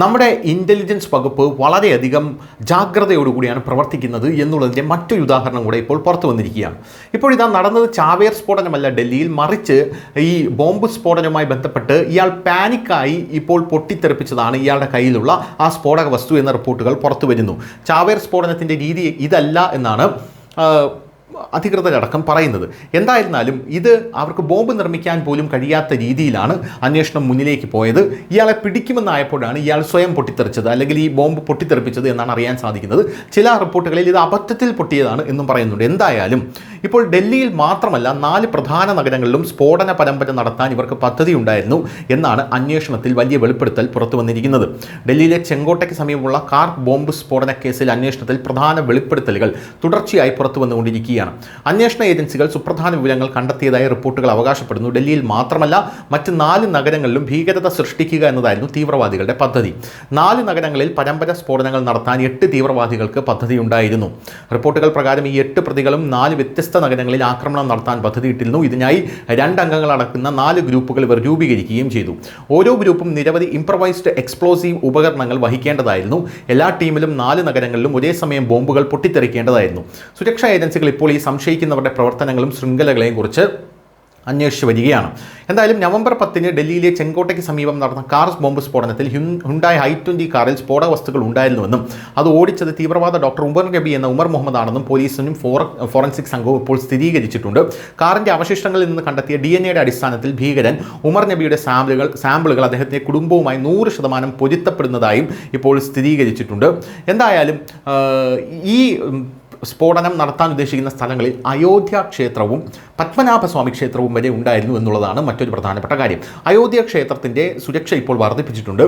നമ്മുടെ ഇൻ്റലിജൻസ് വകുപ്പ് വളരെയധികം ജാഗ്രതയോടുകൂടിയാണ് പ്രവർത്തിക്കുന്നത് എന്നുള്ളതിൻ്റെ മറ്റൊരു ഉദാഹരണം കൂടെ ഇപ്പോൾ പുറത്തു വന്നിരിക്കുകയാണ്. ഇപ്പോൾ ഇതാ നടന്നത് ചാവേർ സ്ഫോടനമല്ല ഡൽഹിയിൽ, മറിച്ച് ഈ ബോംബ് സ്ഫോടനവുമായി ബന്ധപ്പെട്ട് ഇയാൾ പാനിക്കായി ഇപ്പോൾ പൊട്ടിത്തെറിപ്പിച്ചതാണ് ഇയാളുടെ കയ്യിലുള്ള ആ സ്ഫോടക വസ്തു എന്ന റിപ്പോർട്ടുകൾ പുറത്തു വരുന്നു. ചാവേർ സ്ഫോടനത്തിൻ്റെ രീതി ഇതല്ല എന്നാണ് അധികൃതരടക്കം പറയുന്നത്. എന്തായിരുന്നാലും ഇത് അവർക്ക് ബോംബ് നിർമ്മിക്കാൻ പോലും കഴിയാത്ത രീതിയിലാണ് അന്വേഷണം മുന്നിലേക്ക് പോയത്. ഇയാളെ പിടിക്കുമെന്നായപ്പോഴാണ് ഇയാൾ സ്വയം പൊട്ടിത്തെറിച്ചത്, അല്ലെങ്കിൽ ഈ ബോംബ് പൊട്ടിത്തെറിപ്പിച്ചത് എന്നാണ് അറിയാൻ സാധിക്കുന്നത്. ചില റിപ്പോർട്ടുകളിൽ ഇത് അബദ്ധത്തിൽ പൊട്ടിയതാണ് എന്നും പറയുന്നുണ്ട്. എന്തായാലും ഇപ്പോൾ ഡൽഹിയിൽ മാത്രമല്ല 4 പ്രധാന നഗരങ്ങളിലും സ്ഫോടന പരമ്പര നടത്താൻ ഇവർക്ക് പദ്ധതി ഉണ്ടായിരുന്നു എന്നാണ് അന്വേഷണത്തിൽ വലിയ വെളിപ്പെടുത്തൽ പുറത്തു വന്നിരിക്കുന്നത്. ഡൽഹിയിലെ ചെങ്കോട്ടയ്ക്ക് സമീപമുള്ള കാർ ബോംബ് സ്ഫോടന കേസിൽ അന്വേഷണത്തിൽ പ്രധാന വെളിപ്പെടുത്തലുകൾ തുടർച്ചയായി പുറത്തു വന്നുകൊണ്ടിരിക്കുകയാണ്. അന്വേഷണ ഏജൻസികൾ സുപ്രധാന വിവരങ്ങൾ കണ്ടെത്തിയതായി റിപ്പോർട്ടുകൾ അവകാശപ്പെടുന്നു. ഡൽഹിയിൽ മാത്രമല്ല മറ്റ് 4 നഗരങ്ങളിലും ഭീകരത സൃഷ്ടിക്കുക എന്നതായിരുന്നു തീവ്രവാദികളുടെ പദ്ധതി. 4 നഗരങ്ങളിൽ പരമ്പര സ്ഫോടനങ്ങൾ നടത്താൻ 8 തീവ്രവാദികൾക്ക് പദ്ധതി ഉണ്ടായിരുന്നു. റിപ്പോർട്ടുകൾ പ്രകാരം ഈ 8 പ്രതികളും 4 വ്യത്യസ്ത നഗരങ്ങളിൽ ആക്രമണം നടത്താൻ പദ്ധതിയിട്ടിരുന്നു. ഇതിനായി 2 അംഗങ്ങൾ അടക്കുന്ന 4 ഗ്രൂപ്പുകൾ ഇവർ രൂപീകരിക്കുകയും ചെയ്തു. ഓരോ ഗ്രൂപ്പും നിരവധി ഇംപ്രവൈസ്ഡ് എക്സ്പ്ലോസീവ് ഉപകരണങ്ങൾ വഹിക്കേണ്ടതായിരുന്നു. എല്ലാ ടീമിലും 4 നഗരങ്ങളിലും ഒരേ സമയം ബോംബുകൾ പൊട്ടിത്തെറിക്കേണ്ടതായിരുന്നു. സുരക്ഷാ ഏജൻസികൾ ഇപ്പോൾ ഈ സംശയിക്കുന്നവരുടെ പ്രവർത്തനങ്ങളും ശൃംഖലകളെയും കുറിച്ച് അന്വേഷിച്ചു വരികയാണ്. എന്തായാലും നവംബർ 10 ഡൽഹിയിലെ ചെങ്കോട്ടയ്ക്ക് സമീപം നടന്ന കാർ ബോംബ് സ്ഫോടനത്തിൽ ഹുണ്ടായ് i20 കാറിൽ സ്ഫോടക വസ്തുക്കൾ ഉണ്ടായിരുന്നുവെന്നും അത് ഓടിച്ചത് തീവ്രവാദ ഡോക്ടർ ഉമർ നബി എന്ന ഉമർ മുഹമ്മദ് ആണെന്നും പോലീസിനും ഫോറൻസിക് സംഘവും ഇപ്പോൾ സ്ഥിരീകരിച്ചിട്ടുണ്ട്. കാറിൻ്റെ അവശിഷ്ടങ്ങളിൽ നിന്ന് കണ്ടെത്തിയ DNA അടിസ്ഥാനത്തിൽ ഭീകരൻ ഉമർ നബിയുടെ സാമ്പിളുകൾ അദ്ദേഹത്തിൻ്റെ കുടുംബവുമായി 100% പൊരുത്തപ്പെടുന്നതായും ഇപ്പോൾ സ്ഥിരീകരിച്ചിട്ടുണ്ട്. എന്തായാലും ഈ സ്ഫോടനം നടത്താൻ ഉദ്ദേശിക്കുന്ന സ്ഥലങ്ങളിൽ അയോധ്യ ക്ഷേത്രവും പത്മനാഭസ്വാമി ക്ഷേത്രവും വരെ ഉണ്ടായിരുന്നു എന്നുള്ളതാണ് മറ്റൊരു പ്രധാനപ്പെട്ട കാര്യം. അയോധ്യ ക്ഷേത്രത്തിൻ്റെ സുരക്ഷ ഇപ്പോൾ വർദ്ധിപ്പിച്ചിട്ടുണ്ട്.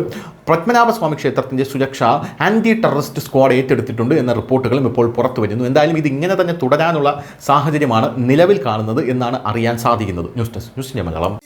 പത്മനാഭസ്വാമി ക്ഷേത്രത്തിൻ്റെ സുരക്ഷ ആൻറ്റി ടെററിസ്റ്റ് സ്ക്വാഡ് ഏറ്റെടുത്തിട്ടുണ്ട് എന്ന റിപ്പോർട്ടുകളും ഇപ്പോൾ പുറത്തു വരുന്നു. എന്തായാലും ഇത് ഇങ്ങനെ തന്നെ തുടരാനുള്ള സാഹചര്യമാണ് നിലവിൽ കാണുന്നത് എന്നാണ് അറിയാൻ സാധിക്കുന്നത്. News desk news India Malayalam.